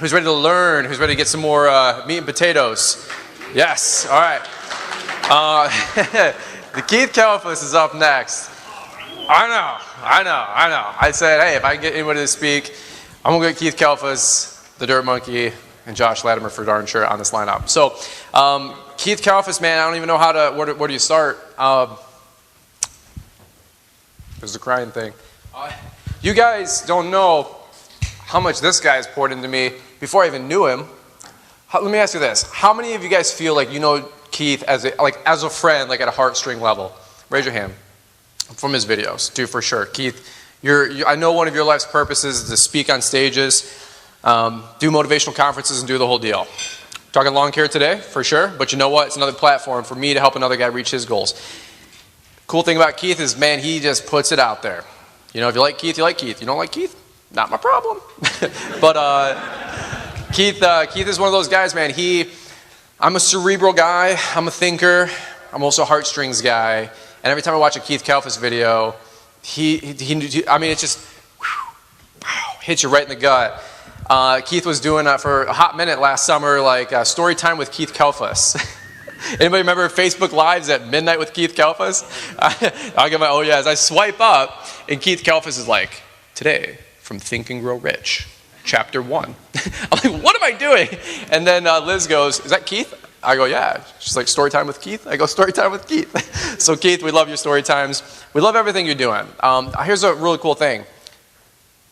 Who's ready to learn? Who's ready to get some more meat and potatoes? Yes, all right. The Keith Kalfas is up next. I know. I said, hey, if I can get anybody to speak, I'm going to get Keith Kalfas, the Dirt Monkey, and Josh Latimer for darn sure on this lineup. So, Keith Kalfas, man, I don't even know how to, where do you start? There's the crying thing. You guys don't know how much this guy's poured into me before I even knew him. Let me ask you this. How many of you guys feel like you know Keith as a friend, like at a heartstring level? Raise your hand. From his videos, do for sure. Keith, I know one of your life's purposes is to speak on stages, do motivational conferences, and do the whole deal. Talking lawn care today, for sure, but you know what? It's another platform for me to help another guy reach his goals. Cool thing about Keith is, man, he just puts it out there. You know, if you like Keith, you like Keith. You don't like Keith? Not my problem. But Keith is one of those guys, man. I'm a cerebral guy. I'm a thinker. I'm also a heartstrings guy. And every time I watch a Keith Kalfas video, it just hits you right in the gut. Keith was doing for a hot minute last summer, story time with Keith Kalfas. Anybody remember Facebook Lives at midnight with Keith Kalfas? I'll get my oh yes. I swipe up, and Keith Kalfas is like, today from Think and Grow Rich, Chapter 1. I'm like, what am I doing? And then Liz goes, is that Keith? I go, yeah. She's like, story time with Keith? I go, story time with Keith. So Keith, we love your story times. We love everything you're doing. Here's a really cool thing.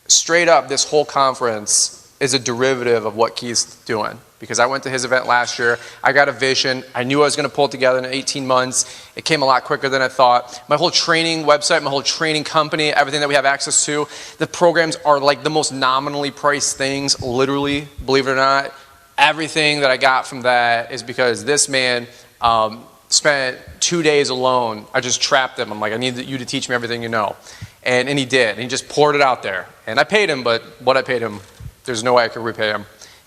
Straight up, this whole conference is a derivative of what Keith's doing. Because I went to his event last year. I got a vision. I knew I was going to pull it together in 18 months. It came a lot quicker than I thought. My whole training website, my whole training company, everything that we have access to, the programs are like the most nominally priced things, literally, believe it or not. Everything that I got from that is because this man spent 2 days alone. I just trapped him. I'm like, I need you to teach me everything you know. And he did. And he just poured it out there. And I paid him, but what I paid him, there's no way I could repay him,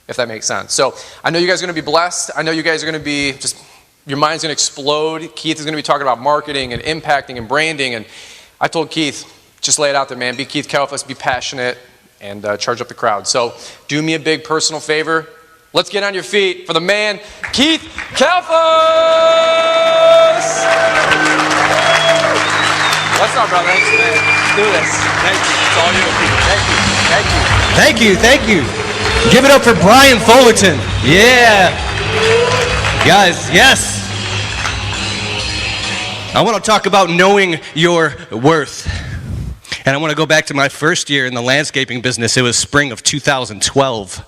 if that makes sense. So I know you guys are going to be blessed. I know you guys are going to be your mind's going to explode. Keith is going to be talking about marketing and impacting and branding. And I told Keith, just lay it out there, man. Be Keith Kalfas, be passionate, and charge up the crowd. So do me a big personal favor. Let's get on your feet for the man, Keith Kalfas! What's up, brother? Let's do this. Thank you. It's all you. Thank you. Thank you. Give it up for Brian Fullerton. Yeah. Guys, yes. I want to talk about knowing your worth. And I want to go back to my first year in the landscaping business. It was spring of 2012.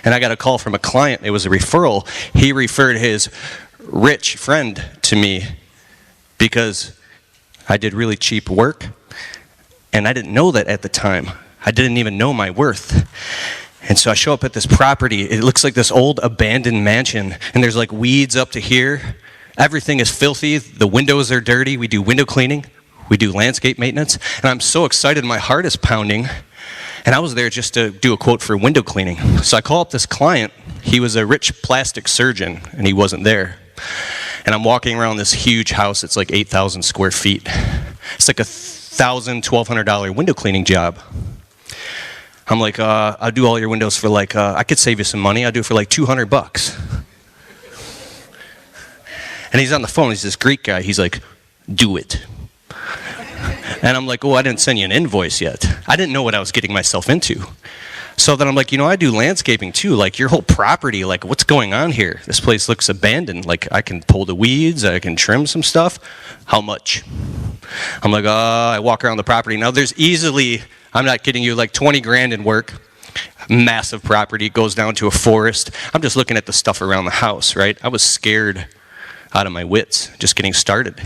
And I got a call from a client. It was a referral. He referred his rich friend to me because I did really cheap work. And I didn't know that at the time. I didn't even know my worth. And so I show up at this property. It looks like this old abandoned mansion. And there's like weeds up to here. Everything is filthy. The windows are dirty. We do window cleaning. We do landscape maintenance, and I'm so excited, my heart is pounding, and I was there just to do a quote for window cleaning. So I call up this client. He was a rich plastic surgeon, and he wasn't there. And I'm walking around this huge house. It's like 8,000 square feet. It's like $1,000, $1,200 window cleaning job. I'm like, I'll do all your windows for like, I could save you some money. I'll do it for like $200. And he's on the phone. He's this Greek guy. He's like, do it. And I'm like, oh, I didn't send you an invoice yet. I didn't know what I was getting myself into. So then I'm like, I do landscaping too. Like your whole property, like what's going on here? This place looks abandoned. Like I can pull the weeds, I can trim some stuff. How much? I'm like, I walk around the property. Now there's easily, I'm not kidding you, like 20 grand in work. Massive property, goes down to a forest. I'm just looking at the stuff around the house, right? I was scared out of my wits just getting started.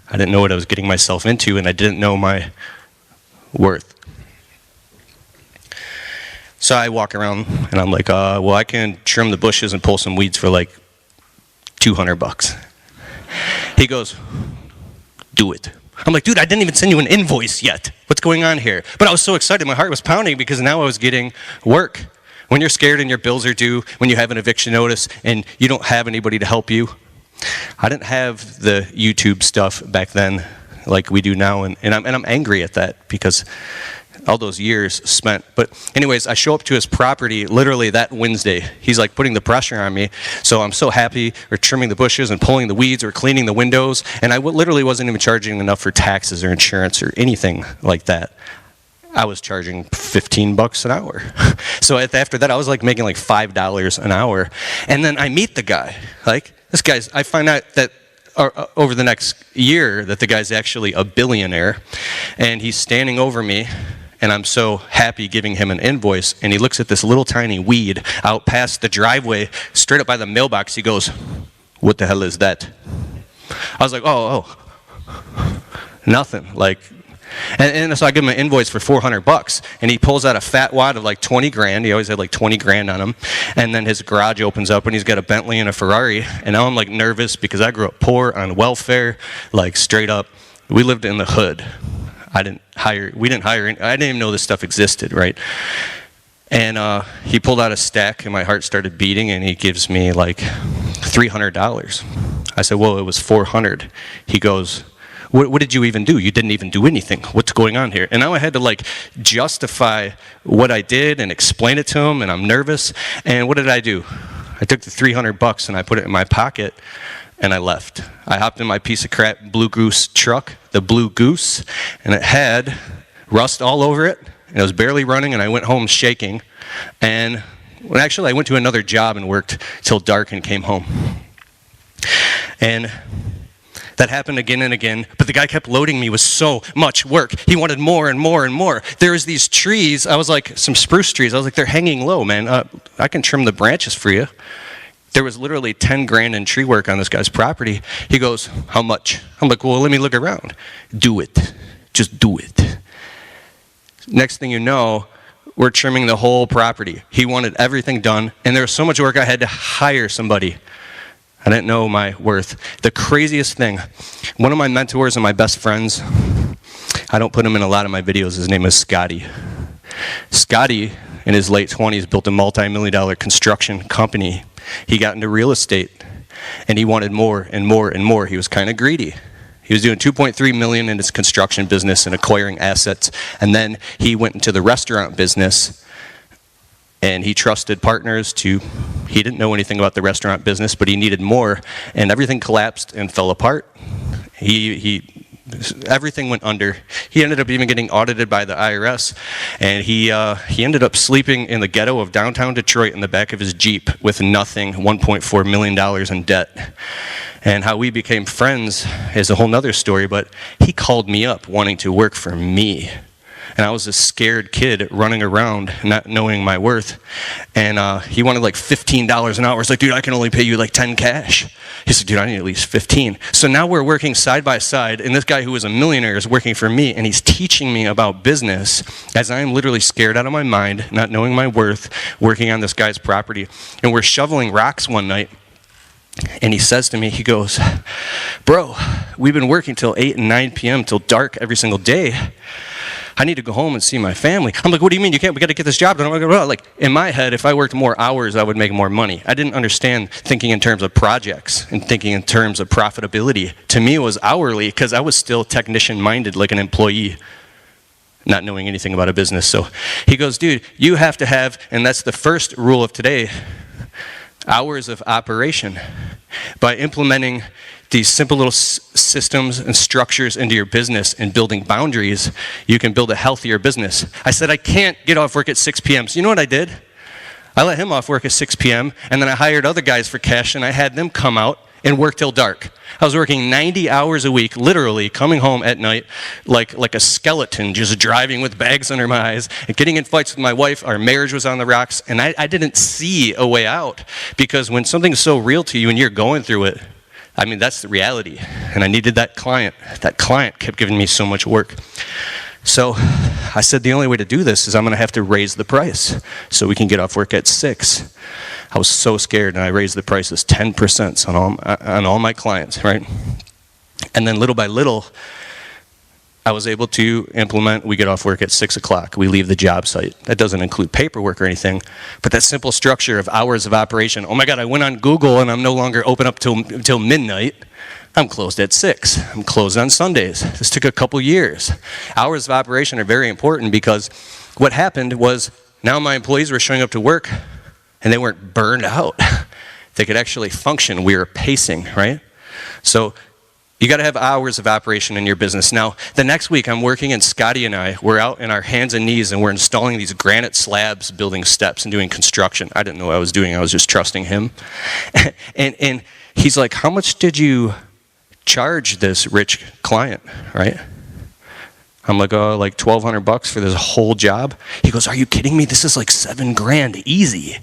I didn't know what I was getting myself into, and I didn't know my worth. So I walk around, and I'm like, well, I can trim the bushes and pull some weeds for like $200. He goes, do it. I'm like, dude, I didn't even send you an invoice yet. What's going on here? But I was so excited. My heart was pounding because now I was getting work. When you're scared and your bills are due, when you have an eviction notice and you don't have anybody to help you, I didn't have the YouTube stuff back then like we do now, and I'm angry at that because all those years spent. But anyways, I show up to his property literally that Wednesday. He's like putting the pressure on me. So I'm so happy. We're trimming the bushes and pulling the weeds or cleaning the windows. And I literally wasn't even charging enough for taxes or insurance or anything like that. I was charging $15 an hour. So after that, I was like making like $5 an hour. And then I meet the guy. Like, this guy's, I find out that over the next year that the guy's actually a billionaire. And he's standing over me. And I'm so happy giving him an invoice. And he looks at this little tiny weed out past the driveway, straight up by the mailbox. He goes, "What the hell is that?" I was like, oh, nothing. Like, and so I give him an invoice for $400, and he pulls out a fat wad of like 20 grand. He always had like 20 grand on him. And then his garage opens up, and he's got a Bentley and a Ferrari. And now I'm like nervous because I grew up poor on welfare, like straight up. We lived in the hood. We didn't hire, I didn't even know this stuff existed, right? And he pulled out a stack, and my heart started beating, and he gives me like $300. I said, well, it was $400. He goes, what did you even do? You didn't even do anything. What's going on here? And now I had to like justify what I did and explain it to him, and I'm nervous. And what did I do? I took the $300 and I put it in my pocket, and I left. I hopped in my piece of crap Blue Goose truck, the Blue Goose, and it had rust all over it. And it was barely running, and I went home shaking. And well, actually, I went to another job and worked till dark and came home. And that happened again and again, but the guy kept loading me with so much work. He wanted more and more and more. There was these trees, I was like, some spruce trees. I was like, they're hanging low, man. I can trim the branches for you. There was literally 10 grand in tree work on this guy's property. He goes, how much? I'm like, well, let me look around. Do it. Just do it. Next thing you know, we're trimming the whole property. He wanted everything done, and there was so much work I had to hire somebody. I didn't know my worth. The craziest thing, one of my mentors and my best friends, I don't put him in a lot of my videos, his name is Scotty. Scotty, in his late 20s, built a multi-million-dollar construction company. He got into real estate, and he wanted more and more and more. He was kind of greedy. He was doing $2.3 million in his construction business and acquiring assets, and then he went into the restaurant business. And he trusted partners he didn't know anything about the restaurant business, but he needed more, and everything collapsed and fell apart. Everything went under. He ended up even getting audited by the IRS, and he ended up sleeping in the ghetto of downtown Detroit in the back of his Jeep with nothing, $1.4 million in debt. And how we became friends is a whole nother story, but he called me up wanting to work for me. And I was a scared kid running around, not knowing my worth. And he wanted like $15 an hour. It's like, dude, I can only pay you like 10 cash. He said, dude, I need at least 15. So now we're working side by side, and this guy who was a millionaire is working for me, and he's teaching me about business as I am literally scared out of my mind, not knowing my worth, working on this guy's property. And we're shoveling rocks one night, and he says to me, he goes, bro, we've been working till 8 and 9 p.m. till dark every single day. I need to go home and see my family. I'm like, what do you mean we got to get this job done? I'm like, in my head, if I worked more hours, I would make more money. I didn't understand thinking in terms of projects and thinking in terms of profitability. To me, it was hourly because I was still technician-minded, like an employee, not knowing anything about a business. So he goes, dude, you have to have, and that's the first rule of today, hours of operation. By implementing these simple little systems and structures into your business and building boundaries, you can build a healthier business. I said, I can't get off work at 6 p.m. So you know what I did? I let him off work at 6 p.m. and then I hired other guys for cash, and I had them come out and work till dark. I was working 90 hours a week, literally coming home at night like a skeleton, just driving with bags under my eyes and getting in fights with my wife. Our marriage was on the rocks, and I didn't see a way out, because when something's so real to you and you're going through it, I mean, that's the reality. And I needed that client. That client kept giving me so much work. So I said, the only way to do this is I'm going to have to raise the price so we can get off work at 6. I was so scared, and I raised the prices 10% on all my clients, right? And then little by little, I was able to implement, we get off work at 6 o'clock. We leave the job site. That doesn't include paperwork or anything, but that simple structure of hours of operation. Oh my God, I went on Google, and I'm no longer open up till midnight. I'm closed at 6. I'm closed on Sundays. This took a couple years. Hours of operation are very important because what happened was now my employees were showing up to work and they weren't burned out. They could actually function. We were pacing, right? So you got to have hours of operation in your business. Now, the next week I'm working and Scotty and I, we're out in our hands and knees and we're installing these granite slabs, building steps and doing construction. I didn't know what I was doing. I was just trusting him. And he's like, how much did you charge this rich client, right? I'm like, oh, like $1,200 for this whole job? He goes, are you kidding me? This is like $7,000 easy.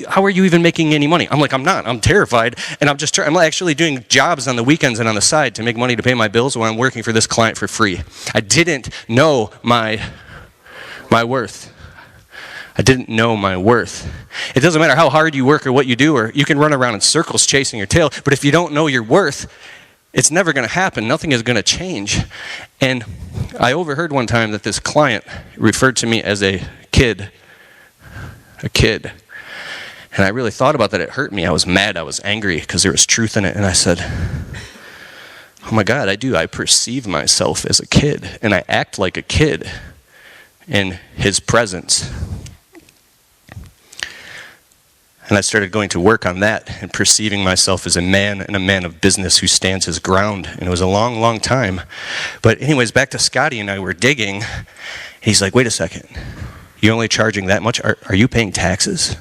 How are you even making any money? I'm like, I'm not. I'm terrified. And I'm actually doing jobs on the weekends and on the side to make money to pay my bills when I'm working for this client for free. I didn't know my worth. I didn't know my worth. It doesn't matter how hard you work or what you do, or you can run around in circles chasing your tail, but if you don't know your worth, it's never going to happen. Nothing is going to change. And I overheard one time that this client referred to me as a kid. A kid. And I really thought about that. It hurt me. I was mad. I was angry because there was truth in it. And I said, oh my God, I do. I perceive myself as a kid. And I act like a kid in his presence. And I started going to work on that and perceiving myself as a man and a man of business who stands his ground. And it was a long, long time. But anyways, back to Scotty and I were digging. He's like, wait a second. You're only charging that much? Are you paying taxes?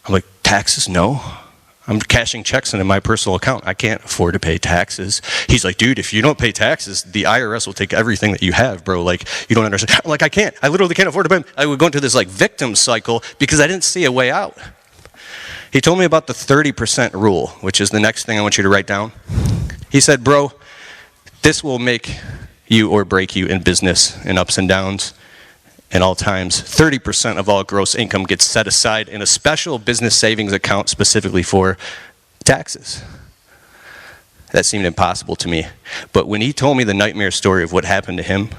I'm like, taxes? No. I'm cashing checks into my personal account. I can't afford to pay taxes. He's like, dude, if you don't pay taxes, the IRS will take everything that you have, bro. Like, you don't understand. I'm like, I can't. I literally can't afford to pay them. I would go into this like victim cycle because I didn't see a way out. He told me about the 30% rule, which is the next thing I want you to write down. He said, bro, this will make you or break you in business in ups and downs and all times. 30% of all gross income gets set aside in a special business savings account specifically for taxes. That seemed impossible to me. But when he told me the nightmare story of what happened to him,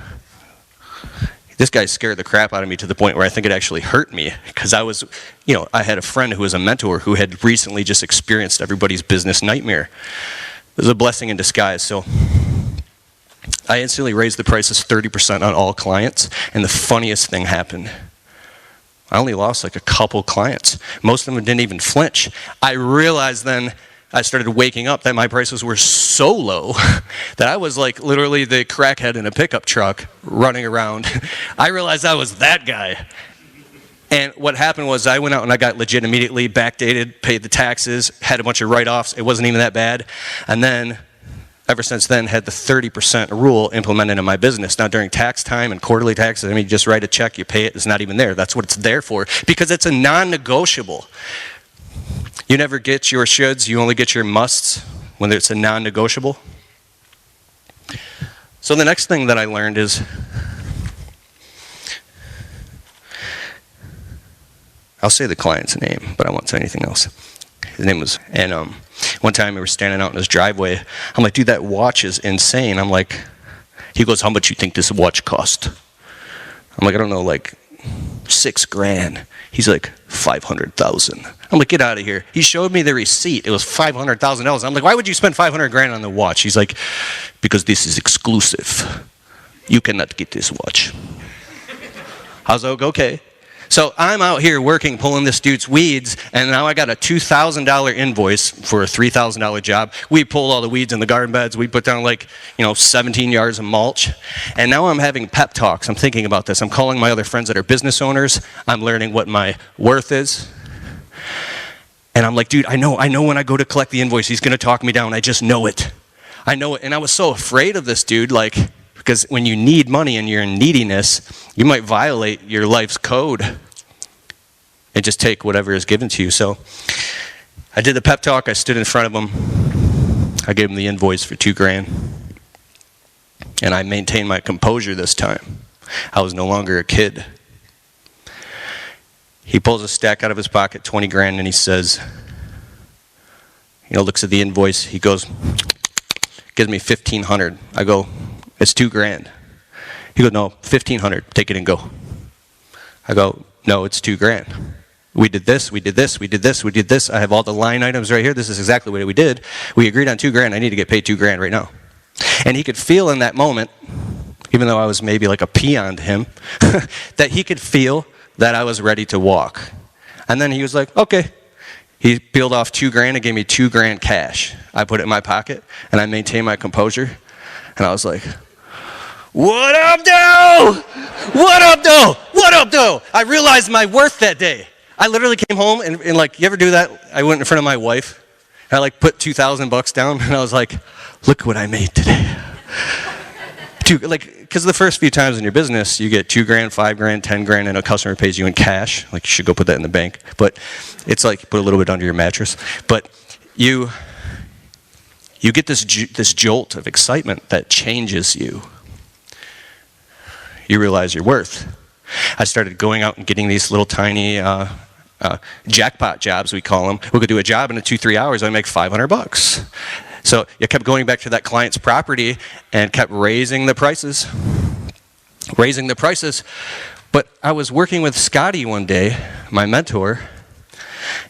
this guy scared the crap out of me to the point where I think it actually hurt me because I had a friend who was a mentor who had recently just experienced everybody's business nightmare. It was a blessing in disguise. So I instantly raised the prices 30% on all clients, and the funniest thing happened. I only lost like a couple clients. Most of them didn't even flinch. I realized then I started waking up that my prices were so low that I was like literally the crackhead in a pickup truck running around. I realized I was that guy. And what happened was I went out and I got legit immediately, backdated, paid the taxes, had a bunch of write-offs. It wasn't even that bad. And then, ever since then, had the 30% rule implemented in my business. Now, during tax time and quarterly taxes, you just write a check, you pay it, it's not even there. That's what it's there for because it's a non-negotiable. You never get your shoulds, you only get your musts when it's a non-negotiable. So the next thing that I learned is, I'll say the client's name, but I won't say anything else. His name was, and one time we were standing out in his driveway. I'm like, dude, that watch is insane. I'm like, he goes, how much you think this watch cost? I'm like, I don't know, like $6,000. He's like, 500,000. I'm like, get out of here. He showed me the receipt. It was $500,000. I'm like, why would you spend 500,000 on the watch? He's like, because this is exclusive. You cannot get this watch. I was like, okay. So I'm out here working, pulling this dude's weeds, and now I got a $2,000 invoice for a $3,000 job. We pulled all the weeds in the garden beds. We put down 17 yards of mulch. And now I'm having pep talks. I'm thinking about this. I'm calling my other friends that are business owners. I'm learning what my worth is. And I'm like, dude, I know when I go to collect the invoice, he's going to talk me down. I just know it. I know it. And I was so afraid of this dude, because when you need money and you're in neediness, you might violate your life's code and just take whatever is given to you. So I did the pep talk. I stood in front of him. I gave him the invoice for $2,000. And I maintained my composure this time. I was no longer a kid. He pulls a stack out of his pocket, $20,000, and he says, looks at the invoice. He goes, gives me $1,500. I go, it's $2,000. He goes, no, $1,500. Take it and go. I go, no, it's $2,000. We did this, we did this, we did this, we did this. I have all the line items right here. This is exactly what we did. We agreed on $2,000. I need to get paid $2,000 right now. And he could feel in that moment, even though I was maybe like a peon to him, that he could feel that I was ready to walk. And then he was like, okay. He peeled off $2,000 and gave me $2,000 cash. I put it in my pocket and I maintained my composure. And I was like, what up, though? What up, though? What up, though? I realized my worth that day. I literally came home and like, you ever do that? I went in front of my wife. And I like put $2,000 down and I was like, look what I made today. Because the first few times in your business, you get $2,000, $5,000, $10,000, and a customer pays you in cash. Like, you should go put that in the bank. But it's like, put a little bit under your mattress. But you get this jolt of excitement that changes you. You realize your worth. I started going out and getting these little tiny jackpot jobs, we call them. We could do a job in 2-3 hours, I make $500. So I kept going back to that client's property and kept raising the prices. But I was working with Scotty one day, my mentor,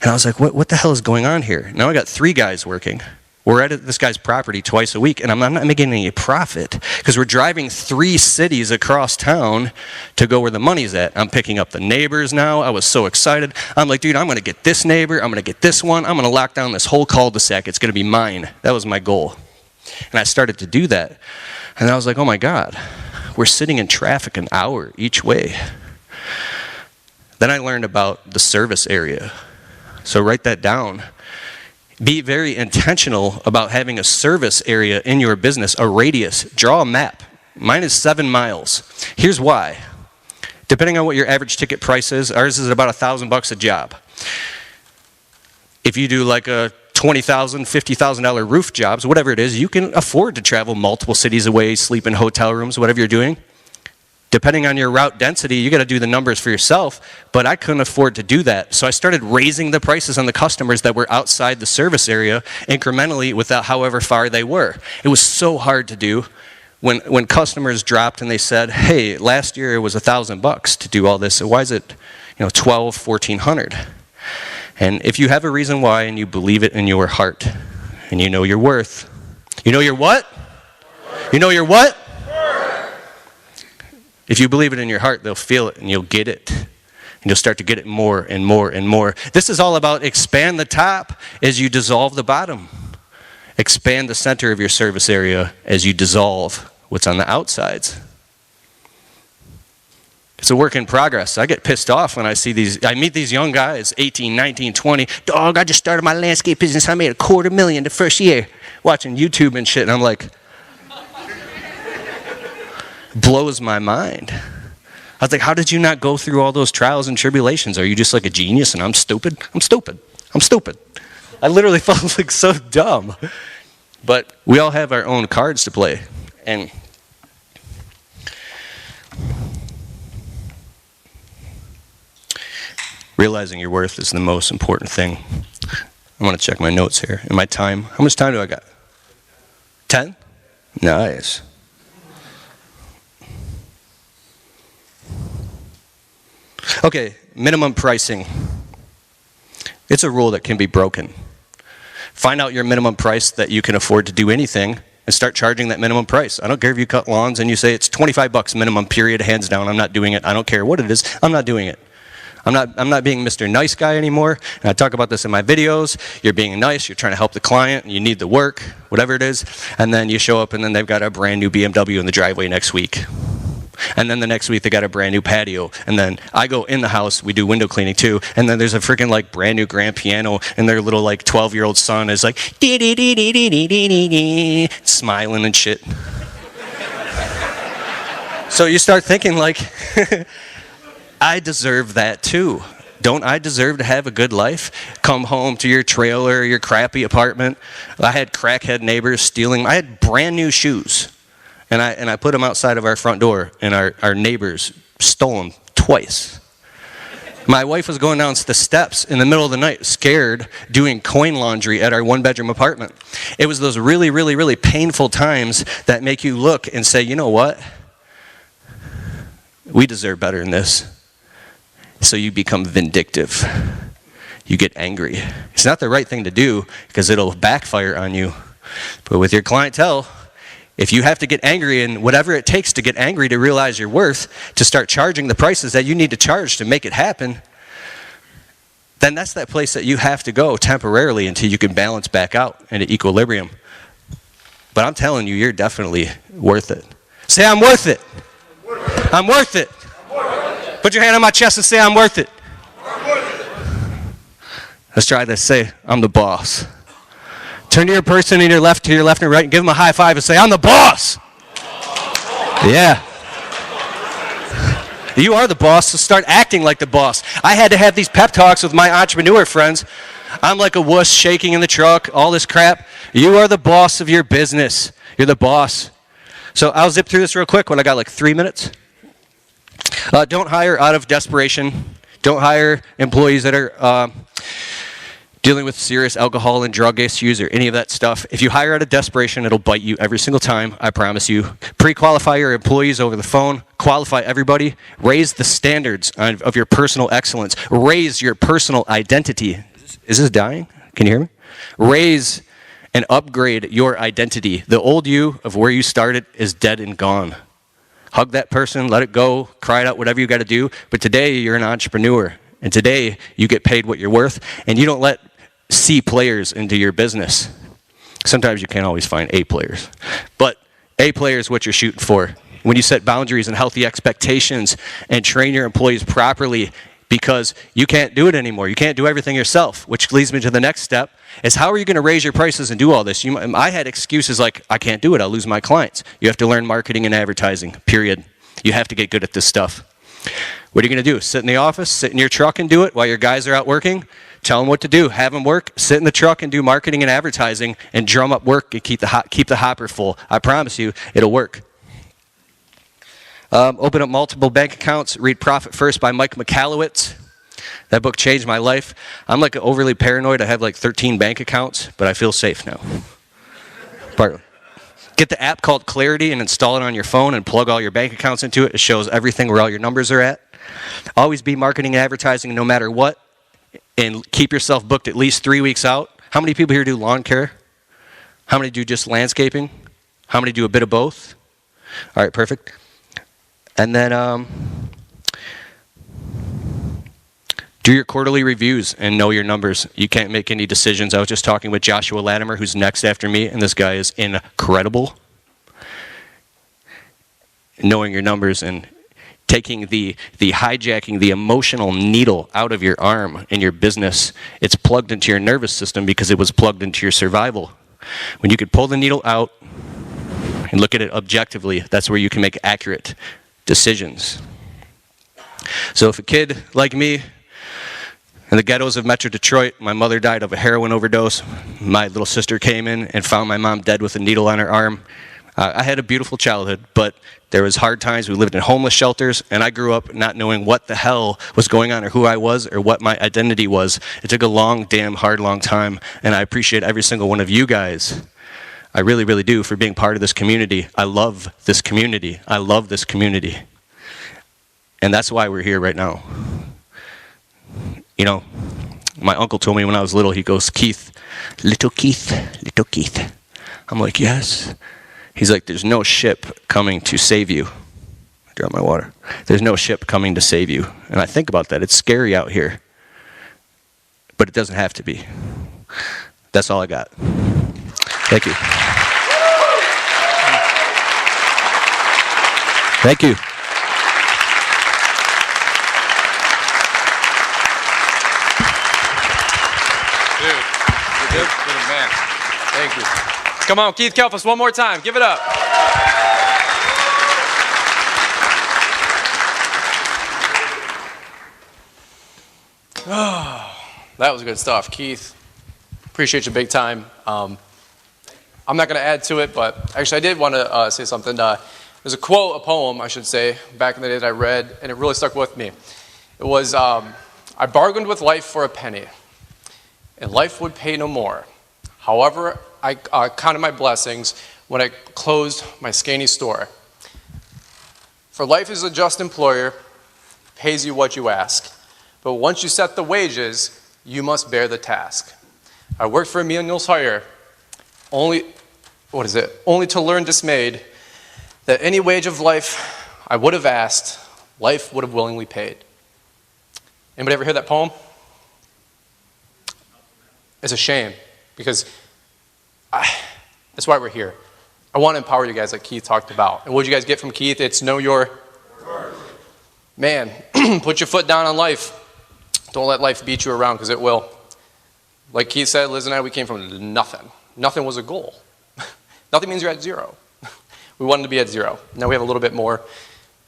and I was like, what the hell is going on here? Now I got 3 guys working. We're at this guy's property twice a week, and I'm not making any profit because we're driving 3 cities across town to go where the money's at. I'm picking up the neighbors now. I was so excited. I'm like, dude, I'm going to get this neighbor. I'm going to get this one. I'm going to lock down this whole cul-de-sac. It's going to be mine. That was my goal. And I started to do that. And I was like, oh, my God, we're sitting in traffic an hour each way. Then I learned about the service area. So write that down. Be very intentional about having a service area in your business, a radius. Draw a map. Mine is 7 miles. Here's why. Depending on what your average ticket price is, ours is about $1,000 a job. If you do like a $20,000, $50,000 roof jobs, whatever it is, you can afford to travel multiple cities away, sleep in hotel rooms, whatever you're doing. Depending on your route density, you got to do the numbers for yourself, but I couldn't afford to do that. So I started raising the prices on the customers that were outside the service area incrementally without however far they were. It was so hard to do. When customers dropped and they said, hey, last year it was $1,000 to do all this, so why is it $1,200, $1,400? And if you have a reason why and you believe it in your heart and you know your worth, you know your what? You know your what? If you believe it in your heart, they'll feel it and you'll get it. And you'll start to get it more and more and more. This is all about expand the top as you dissolve the bottom. Expand the center of your service area as you dissolve what's on the outsides. It's a work in progress. I get pissed off when I meet these young guys, 18, 19, 20. Dog, I just started my landscape business. I made $250,000 the first year watching YouTube and shit. And I'm like, blows my mind. I was like, how did you not go through all those trials and tribulations? Are you just like a genius and I'm stupid? I'm stupid. I literally felt like so dumb. But we all have our own cards to play. And realizing your worth is the most important thing. I want to check my notes here. And my time. How much time do I got? 10? Nice. Okay, minimum pricing. It's a rule that can be broken. Find out your minimum price that you can afford to do anything and start charging that minimum price. I don't care if you cut lawns and you say it's $25 minimum, period, hands down. I'm not doing it. I don't care what it is. I'm not doing it. I'm not being Mr. Nice Guy anymore. And I talk about this in my videos. You're being nice. You're trying to help the client. You need the work, whatever it is. And then you show up and then they've got a brand new BMW in the driveway next week. And then the next week they got a brand new patio. And then I go in the house, we do window cleaning too. And then there's a freaking like brand new grand piano and their little like 12-year-old son is like smiling and shit. So you start thinking like, I deserve that too. Don't I deserve to have a good life? Come home to your trailer, your crappy apartment. I had crackhead neighbors stealing. I had brand new shoes. And I put them outside of our front door, and our neighbors stole them twice. My wife was going down the steps in the middle of the night, scared, doing coin laundry at our one-bedroom apartment. It was those really, really, really painful times that make you look and say, you know what? We deserve better than this. So you become vindictive. You get angry. It's not the right thing to do because it'll backfire on you. But with your clientele, if you have to get angry and whatever it takes to get angry to realize your worth, to start charging the prices that you need to charge to make it happen, then that's that place that you have to go temporarily until you can balance back out into equilibrium. But I'm telling you, you're definitely worth it. Say, I'm worth it. I'm worth it. Put your hand on my chest and say, I'm worth it. Let's try this. Say, I'm the boss. Turn to your person to your left and right and give them a high five and say, I'm the boss. Yeah. You are the boss, so start acting like the boss. I had to have these pep talks with my entrepreneur friends. I'm like a wuss shaking in the truck, all this crap. You are the boss of your business. You're the boss. So I'll zip through this real quick when I got like 3 minutes. Don't hire out of desperation. Don't hire employees that are dealing with serious alcohol and drug issues or any of that stuff. If you hire out of desperation, it'll bite you every single time, I promise you. Pre-qualify your employees over the phone. Qualify everybody. Raise the standards of your personal excellence. Raise your personal identity. Is this dying? Can you hear me? Raise and upgrade your identity. The old you of where you started is dead and gone. Hug that person, let it go, cry it out, whatever you got to do. But today, you're an entrepreneur. And today, you get paid what you're worth. And you don't let C players into your business. Sometimes you can't always find A players. But A player is what you're shooting for. When you set boundaries and healthy expectations and train your employees properly, because you can't do it anymore. You can't do everything yourself, which leads me to the next step, is how are you going to raise your prices and do all this? I had excuses like, I can't do it, I'll lose my clients. You have to learn marketing and advertising, period. You have to get good at this stuff. What are you going to do? Sit in the office, sit in your truck and do it while your guys are out working? Tell them what to do. Have them work, sit in the truck and do marketing and advertising and drum up work and keep the hopper full. I promise you, it'll work. Open up multiple bank accounts. Read Profit First by Mike Michalowicz. That book changed my life. I'm like overly paranoid. I have like 13 bank accounts, but I feel safe now. Partly. Get the app called Clarity and install it on your phone and plug all your bank accounts into it. It shows everything where all your numbers are at. Always be marketing and advertising no matter what. And keep yourself booked at least 3 weeks out. How many people here do lawn care? How many do just landscaping? How many do a bit of both? All right, perfect. And then do your quarterly reviews and know your numbers. You can't make any decisions. I was just talking with Joshua Latimer, who's next after me, and this guy is incredible. Knowing your numbers and taking the hijacking the emotional needle out of your arm in your business. It's plugged into your nervous system because it was plugged into your survival. When you could pull the needle out and look at it objectively, that's where you can make accurate decisions. So if a kid like me in the ghettos of Metro Detroit, my mother died of a heroin overdose, my little sister came in and found my mom dead with a needle on her arm. I had a beautiful childhood, but there was hard times. We lived in homeless shelters, and I grew up not knowing what the hell was going on or who I was or what my identity was. It took a long time, and I appreciate every single one of you guys. I really, really do, for being part of this community. I love this community. I love this community. And that's why we're here right now. You know, my uncle told me when I was little, he goes, Keith, little Keith, little Keith. I'm like, yes. He's like, there's no ship coming to save you. I dropped my water. There's no ship coming to save you. And I think about that. It's scary out here. But it doesn't have to be. That's all I got. Thank you. Thank you. Dude, you're a man. Thank you. Come on, Keith Kalfas, one more time. Give it up. Oh, that was good stuff, Keith. Appreciate you big time. I'm not going to add to it, but actually I did want to say something. There's a quote, a poem, I should say, back in the day that I read, and it really stuck with me. It was, I bargained with life for a penny, and life would pay no more. However, I counted my blessings when I closed my scanty store. For life is a just employer, pays you what you ask. But once you set the wages, you must bear the task. I worked for Emil Niels Hoyer, only to learn dismayed that any wage of life I would have asked, life would have willingly paid. Anybody ever hear that poem? It's a shame, because that's why we're here. I want to empower you guys like Keith talked about. And what did you guys get from Keith? It's know your man. Put your foot down on life. Don't let life beat you around, because it will. Like Keith said, Liz and I, we came from nothing. Nothing was a goal. Nothing means you're at zero. We wanted to be at zero. Now we have a little bit more,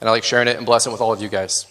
and I like sharing it and blessing it with all of you guys.